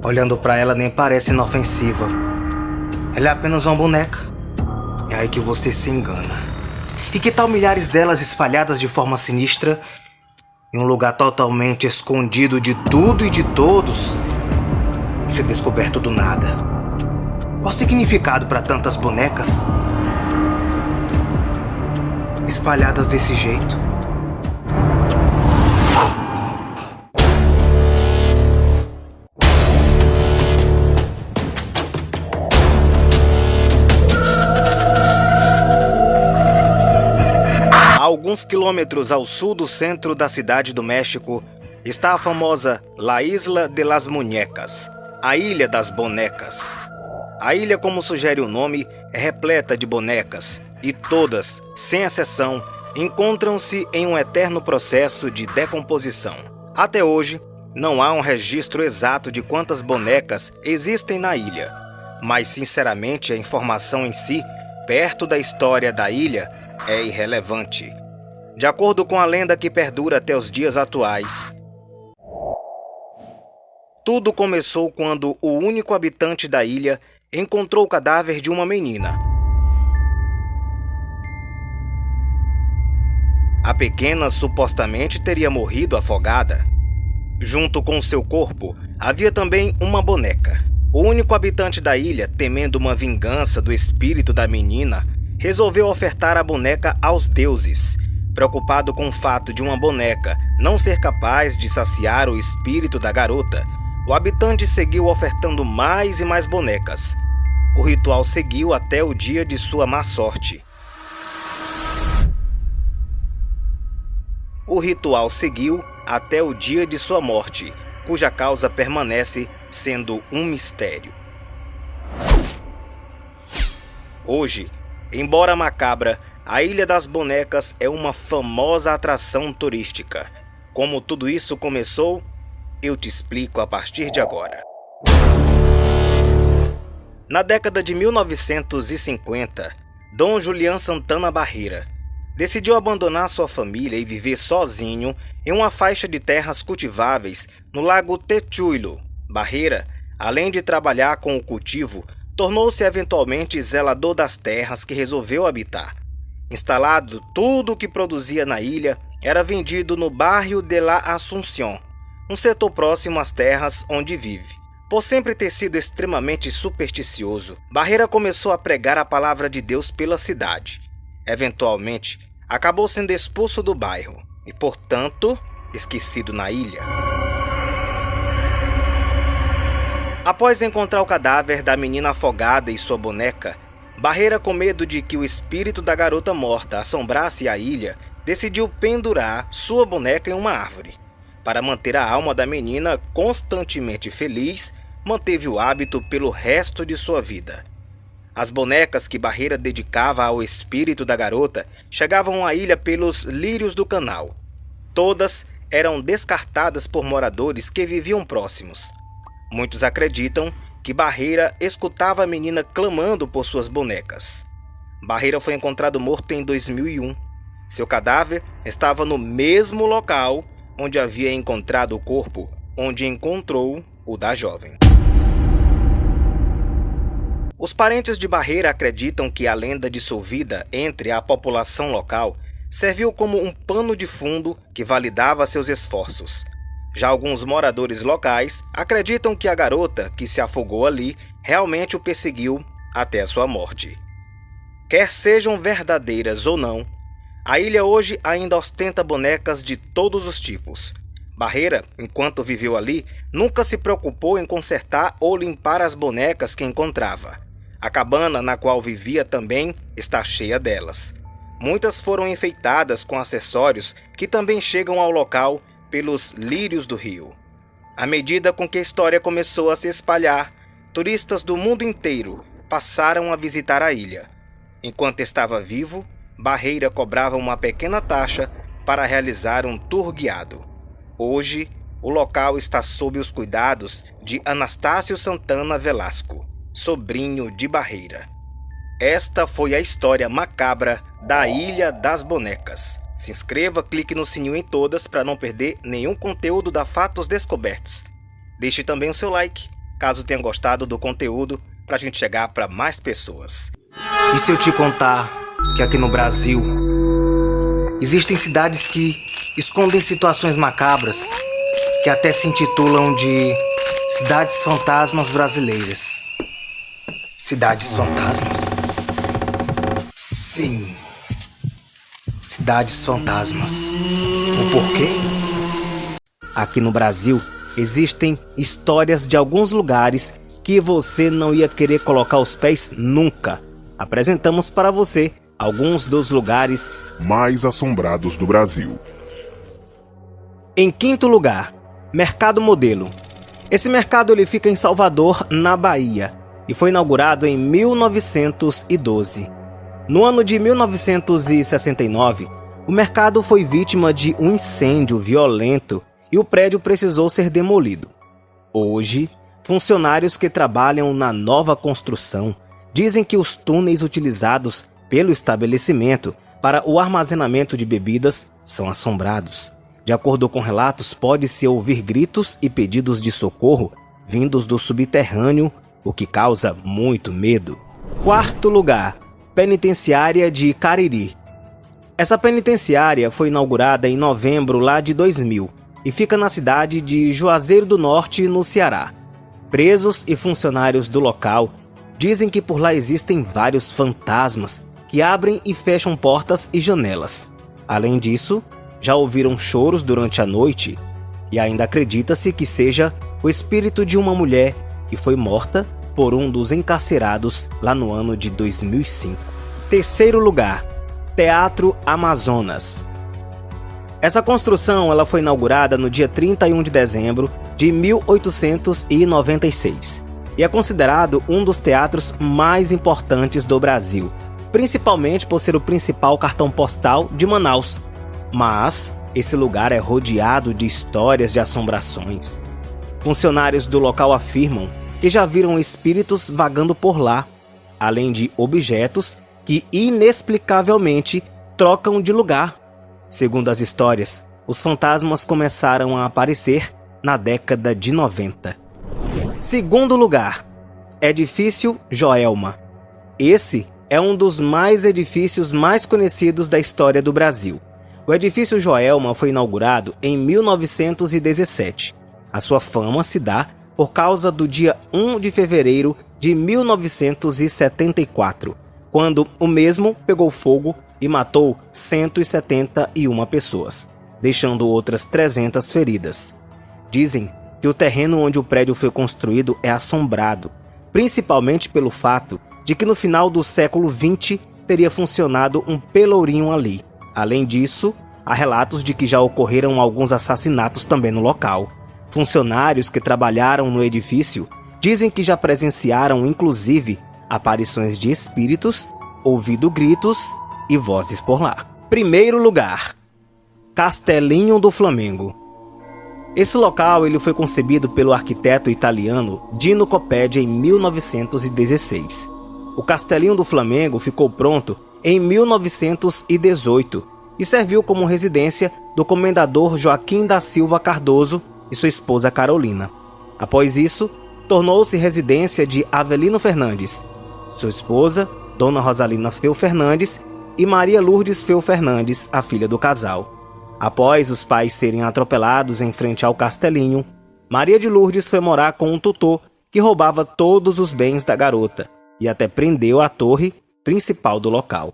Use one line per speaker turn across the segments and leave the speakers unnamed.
Olhando pra ela nem parece inofensiva. Ela é apenas uma boneca. É aí que você se engana. E que tal milhares delas espalhadas de forma sinistra em um lugar totalmente escondido de tudo e de todos, ser descoberto do nada? Qual o significado para tantas bonecas espalhadas desse jeito? A alguns quilômetros ao sul do centro da cidade do México está a famosa La Isla de las Muñecas, a Ilha das Bonecas. A ilha, como sugere o nome, é repleta de bonecas e todas, sem exceção, encontram-se em um eterno processo de decomposição. Até hoje, não há um registro exato de quantas bonecas existem na ilha, mas sinceramente a informação em si, perto da história da ilha, é irrelevante. De acordo com a lenda que perdura até os dias atuais, tudo começou quando o único habitante da ilha encontrou o cadáver de uma menina. A pequena supostamente teria morrido afogada. Junto com seu corpo, havia também uma boneca. O único habitante da ilha, temendo uma vingança do espírito da menina, resolveu ofertar a boneca aos deuses. Preocupado com o fato de uma boneca não ser capaz de saciar o espírito da garota, o habitante seguiu ofertando mais e mais bonecas. O ritual seguiu até o dia de sua má sorte. O ritual seguiu até o dia de sua morte, cuja causa permanece sendo um mistério. Hoje, embora macabra, a Ilha das Bonecas é uma famosa atração turística. Como tudo isso começou, eu te explico a partir de agora. Na década de 1950, Dom Julián Santana Barreira decidiu abandonar sua família e viver sozinho em uma faixa de terras cultiváveis no Lago Techuilo. Barreira, além de trabalhar com o cultivo, tornou-se eventualmente zelador das terras que resolveu habitar. Instalado, tudo o que produzia na ilha era vendido no bairro de La Asunción, um setor próximo às terras onde vive. Por sempre ter sido extremamente supersticioso, Barreira começou a pregar a palavra de Deus pela cidade. Eventualmente, acabou sendo expulso do bairro e, portanto, esquecido na ilha. Após encontrar o cadáver da menina afogada e sua boneca, Barreira, com medo de que o espírito da garota morta assombrasse a ilha, decidiu pendurar sua boneca em uma árvore. Para manter a alma da menina constantemente feliz, manteve o hábito pelo resto de sua vida. As bonecas que Barreira dedicava ao espírito da garota chegavam à ilha pelos lírios do canal. Todas eram descartadas por moradores que viviam próximos. Muitos acreditam que Barreira escutava a menina clamando por suas bonecas. Barreira foi encontrado morto em 2001. Seu cadáver estava no mesmo local onde havia encontrado o corpo, onde encontrou o da jovem. Os parentes de Barreira acreditam que a lenda dissolvida entre a população local serviu como um pano de fundo que validava seus esforços. Já alguns moradores locais acreditam que a garota que se afogou ali realmente o perseguiu até a sua morte. Quer sejam verdadeiras ou não, a ilha hoje ainda ostenta bonecas de todos os tipos. Barreira, enquanto viveu ali, nunca se preocupou em consertar ou limpar as bonecas que encontrava. A cabana na qual vivia também está cheia delas. Muitas foram enfeitadas com acessórios que também chegam ao local pelos lírios do rio. À medida com que a história começou a se espalhar, turistas do mundo inteiro passaram a visitar a ilha. Enquanto estava vivo, Barreira cobrava uma pequena taxa para realizar um tour guiado. Hoje, o local está sob os cuidados de Anastácio Santana Velasco, sobrinho de Barreira. Esta foi a história macabra da Ilha das Bonecas. Se inscreva, clique no sininho em todas para não perder nenhum conteúdo da Fatos Descobertos. Deixe também o seu like. caso tenha gostado do conteúdo, para a gente chegar para mais pessoas. E se eu te contar que aqui no Brasil existem cidades que escondem situações macabras, que até se intitulam de Cidades Fantasmas Brasileiras? Cidades fantasmas? Sim, cidades fantasmas. O porquê? Aqui no Brasil existem histórias de alguns lugares que você não ia querer colocar os pés nunca. Apresentamos para você alguns dos lugares
mais assombrados do Brasil.
Em quinto lugar, Mercado Modelo. Esse mercado ele fica em Salvador, na Bahia, e foi inaugurado em 1912. No ano de 1969, o mercado foi vítima de um incêndio violento e o prédio precisou ser demolido. Hoje, funcionários que trabalham na nova construção dizem que os túneis utilizados pelo estabelecimento para o armazenamento de bebidas são assombrados. De acordo com relatos, pode-se ouvir gritos e pedidos de socorro vindos do subterrâneo, o que causa muito medo. Quarto lugar, Penitenciária de Cariri. Essa penitenciária foi inaugurada em novembro lá de 2000 e fica na cidade de Juazeiro do Norte, no Ceará. Presos e funcionários do local dizem que por lá existem vários fantasmas que abrem e fecham portas e janelas. Além disso, já ouviram choros durante a noite e ainda acredita-se que seja o espírito de uma mulher que foi morta por um dos encarcerados lá no ano de 2005. Terceiro lugar, Teatro Amazonas. Essa construção ela foi inaugurada no dia 31 de dezembro de 1896 e é considerado um dos teatros mais importantes do Brasil, principalmente por ser o principal cartão postal de Manaus. Mas esse lugar é rodeado de histórias de assombrações. Funcionários do local afirmam que já viram espíritos vagando por lá, além de objetos que inexplicavelmente trocam de lugar. Segundo as histórias, os fantasmas começaram a aparecer na década de 90. Segundo lugar, Edifício Joelma. Esse é um dos edifícios mais conhecidos da história do Brasil. O edifício Joelma foi inaugurado em 1917. A sua fama se dá por causa do dia 1 de fevereiro de 1974, quando o mesmo pegou fogo e matou 171 pessoas, deixando outras 300 feridas. Dizem que o terreno onde o prédio foi construído é assombrado, principalmente pelo fato de que no final do século XX teria funcionado um pelourinho ali. Além disso, há relatos de que já ocorreram alguns assassinatos também no local. Funcionários que trabalharam no edifício dizem que já presenciaram, inclusive, aparições de espíritos, ouvido gritos e vozes por lá. Primeiro lugar, Castelinho do Flamengo. Esse local ele foi concebido pelo arquiteto italiano Dino Coppetti em 1916. O Castelinho do Flamengo ficou pronto em 1918 e serviu como residência do comendador Joaquim da Silva Cardoso e sua esposa Carolina. Após isso, tornou-se residência de Avelino Fernandes, sua esposa, Dona Rosalina Feu Fernandes, e Maria Lourdes Feu Fernandes, a filha do casal. Após os pais serem atropelados em frente ao Castelinho, Maria de Lourdes foi morar com um tutor que roubava todos os bens da garota e até prendeu a torre principal do local.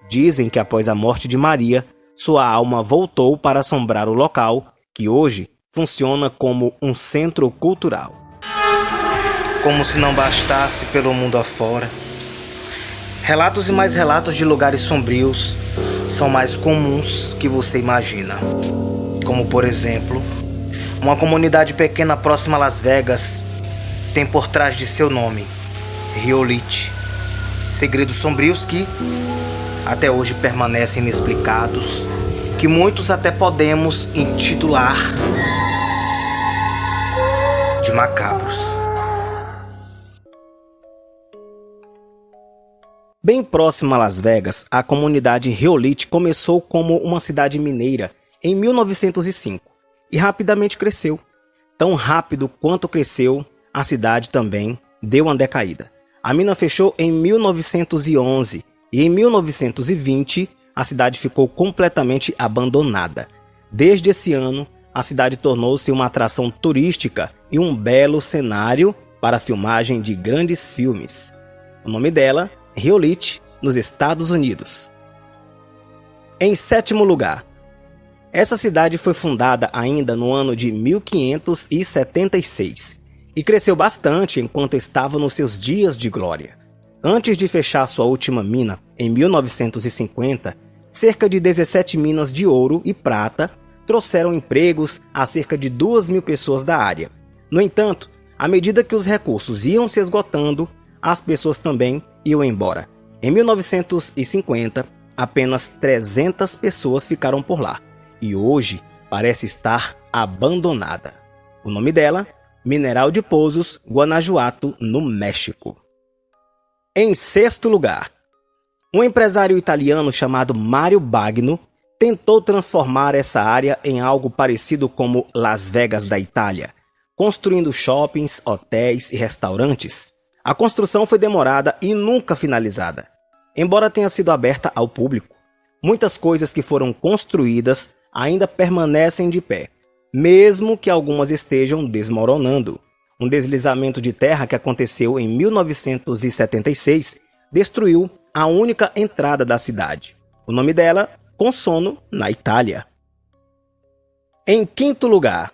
Dizem que após a morte de Maria, sua alma voltou para assombrar o local, que hoje funciona como um centro cultural. Como se não bastasse pelo mundo afora, relatos e mais relatos de lugares sombrios são mais comuns que você imagina. Como, por exemplo, uma comunidade pequena próxima a Las Vegas tem por trás de seu nome Riolite. Segredos sombrios que até hoje permanecem inexplicados, que muitos até podemos intitular de macabros. Bem próximo a Las Vegas, a comunidade Riolite começou como uma cidade mineira em 1905 e rapidamente cresceu. Tão rápido quanto cresceu, a cidade também deu uma decaída. A mina fechou em 1911 e em 1920 a cidade ficou completamente abandonada. Desde esse ano, a cidade tornou-se uma atração turística e um belo cenário para a filmagem de grandes filmes. O nome dela, Riolit, nos Estados Unidos. Em sétimo lugar, essa cidade foi fundada ainda no ano de 1576 e cresceu bastante enquanto estava nos seus dias de glória. Antes de fechar sua última mina, em 1950, cerca de 17 minas de ouro e prata trouxeram empregos a cerca de 2.000 pessoas da área. No entanto, à medida que os recursos iam se esgotando, as pessoas também iam embora. Em 1950, apenas 300 pessoas ficaram por lá e hoje parece estar abandonada. O nome dela, Mineral de Pozos, Guanajuato, no México. Em sexto lugar, um empresário italiano chamado Mario Bagno tentou transformar essa área em algo parecido como Las Vegas da Itália, construindo shoppings, hotéis e restaurantes. A construção foi demorada e nunca finalizada, embora tenha sido aberta ao público. Muitas coisas que foram construídas ainda permanecem de pé, mesmo que algumas estejam desmoronando. Um deslizamento de terra que aconteceu em 1976 destruiu a única entrada da cidade. O nome dela, Consonno, na Itália. Em quinto lugar,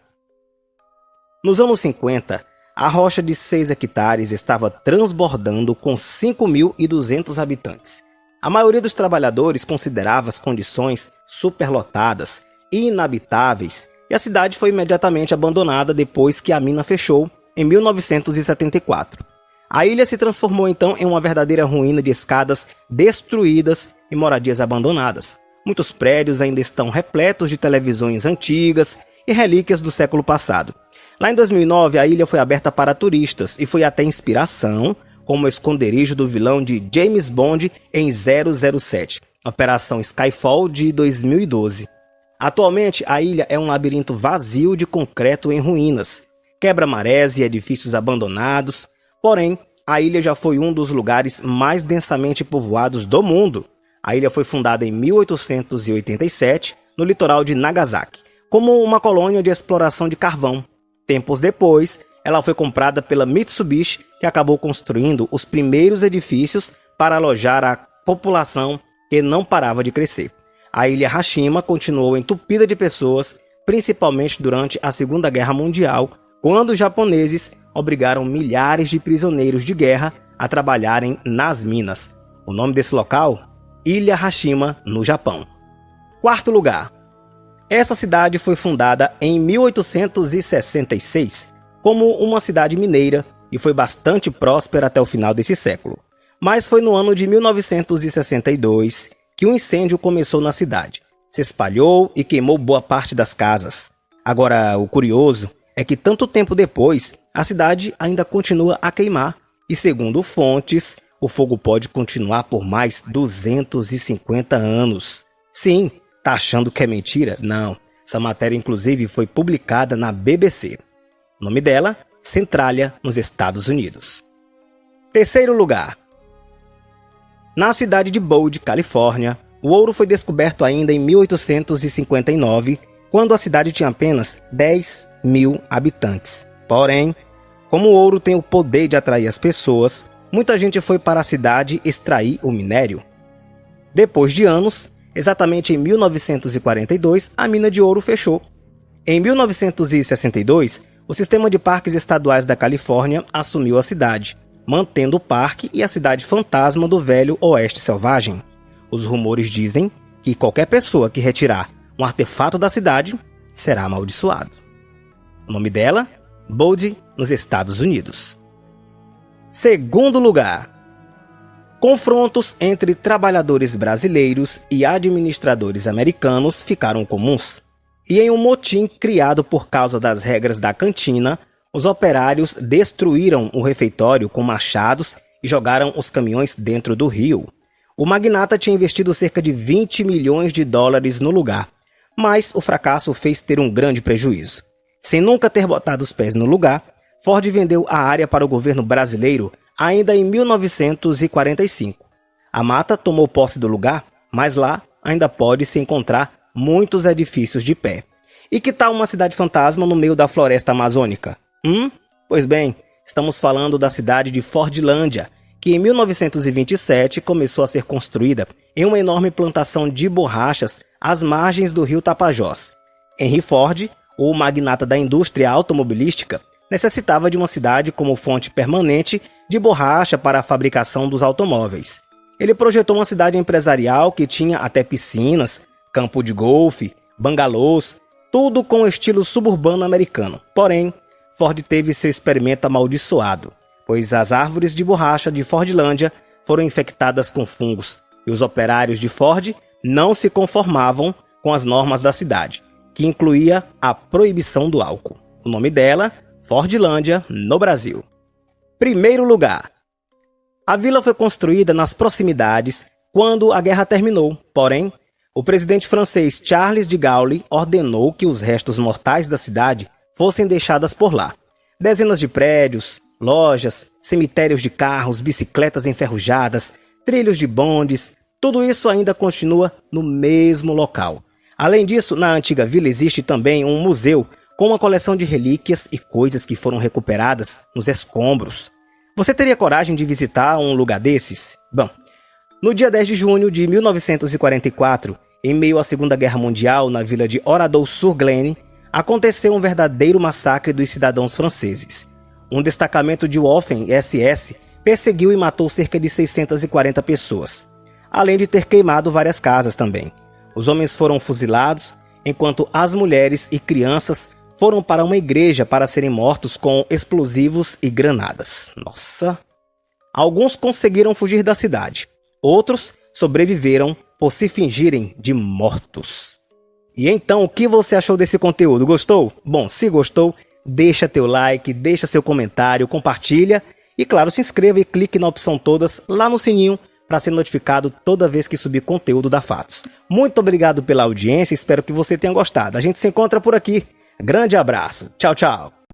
nos anos 50, a rocha de 6 hectares estava transbordando com 5.200 habitantes. A maioria dos trabalhadores considerava as condições superlotadas e inabitáveis, e a cidade foi imediatamente abandonada depois que a mina fechou em 1974. A ilha se transformou então em uma verdadeira ruína de escadas destruídas e moradias abandonadas. Muitos prédios ainda estão repletos de televisões antigas e relíquias do século passado. Lá em 2009, a ilha foi aberta para turistas e foi até inspiração como esconderijo do vilão de James Bond em 007, Operação Skyfall de 2012. Atualmente, a ilha é um labirinto vazio de concreto em ruínas, quebra-marés e edifícios abandonados. Porém, a ilha já foi um dos lugares mais densamente povoados do mundo. A ilha foi fundada em 1887, no litoral de Nagasaki, como uma colônia de exploração de carvão. Tempos depois, ela foi comprada pela Mitsubishi, que acabou construindo os primeiros edifícios para alojar a população que não parava de crescer. A ilha Hashima continuou entupida de pessoas, principalmente durante a Segunda Guerra Mundial, quando os japoneses obrigaram milhares de prisioneiros de guerra a trabalharem nas minas. O nome desse local? Ilha Hashima, no Japão. Quarto lugar. Essa cidade foi fundada em 1866 como uma cidade mineira e foi bastante próspera até o final desse século. Mas foi no ano de 1962 que um incêndio começou na cidade. Se espalhou e queimou boa parte das casas. Agora, o curioso é que tanto tempo depois, a cidade ainda continua a queimar e, segundo fontes, o fogo pode continuar por mais 250 anos. Sim, tá achando que é mentira? Não. Essa matéria, inclusive, foi publicada na BBC. O nome dela, Centralia, nos Estados Unidos. Terceiro lugar. Na cidade de Boulder, Califórnia, o ouro foi descoberto ainda em 1859, quando a cidade tinha apenas 10.000 habitantes. Porém, como o ouro tem o poder de atrair as pessoas, muita gente foi para a cidade extrair o minério. Depois de anos, exatamente em 1942, a mina de ouro fechou. Em 1962, o Sistema de Parques Estaduais da Califórnia assumiu a cidade, mantendo o parque e a cidade fantasma do Velho Oeste Selvagem. Os rumores dizem que qualquer pessoa que retirar um artefato da cidade será amaldiçoado. O nome dela? Boulder, nos Estados Unidos. Segundo lugar. Confrontos entre trabalhadores brasileiros e administradores americanos ficaram comuns. E em um motim criado por causa das regras da cantina, os operários destruíram o refeitório com machados e jogaram os caminhões dentro do rio. O magnata tinha investido cerca de 20 milhões de dólares no lugar, mas o fracasso o fez ter um grande prejuízo. Sem nunca ter botado os pés no lugar, Ford vendeu a área para o governo brasileiro ainda em 1945. A mata tomou posse do lugar, mas lá ainda pode-se encontrar muitos edifícios de pé. E que tal uma cidade fantasma no meio da floresta amazônica? Pois bem, estamos falando da cidade de Fordlândia, que em 1927 começou a ser construída em uma enorme plantação de borrachas às margens do rio Tapajós. Henry Ford, o magnata da indústria automobilística, necessitava de uma cidade como fonte permanente de borracha para a fabricação dos automóveis. Ele projetou uma cidade empresarial que tinha até piscinas, campo de golfe, bangalôs, tudo com o estilo suburbano americano. Porém, Ford teve seu experimento amaldiçoado, pois as árvores de borracha de Fordlândia foram infectadas com fungos e os operários de Ford não se conformavam com as normas da cidade, que incluía a proibição do álcool. O nome dela, Fordlândia, no Brasil. Primeiro lugar. A vila foi construída nas proximidades quando a guerra terminou, porém, o presidente francês Charles de Gaulle ordenou que os restos mortais da cidade fossem deixados por lá. Dezenas de prédios, lojas, cemitérios de carros, bicicletas enferrujadas, trilhos de bondes, tudo isso ainda continua no mesmo local. Além disso, na antiga vila existe também um museu com uma coleção de relíquias e coisas que foram recuperadas nos escombros. Você teria coragem de visitar um lugar desses? Bom, no dia 10 de junho de 1944, em meio à Segunda Guerra Mundial, na vila de Oradour-sur-Glane, aconteceu um verdadeiro massacre dos cidadãos franceses. Um destacamento de Waffen-SS perseguiu e matou cerca de 640 pessoas, além de ter queimado várias casas também. Os homens foram fuzilados, enquanto as mulheres e crianças foram para uma igreja para serem mortos com explosivos e granadas. Nossa! Alguns conseguiram fugir da cidade. Outros sobreviveram por se fingirem de mortos. E então, o que você achou desse conteúdo? Gostou? Bom, se gostou, deixa teu like, deixa seu comentário, compartilha e, claro, se inscreva e clique na opção todas lá no sininho para ser notificado toda vez que subir conteúdo da Fatos. Muito obrigado pela audiência, espero que você tenha gostado. A gente se encontra por aqui. Grande abraço. Tchau, tchau.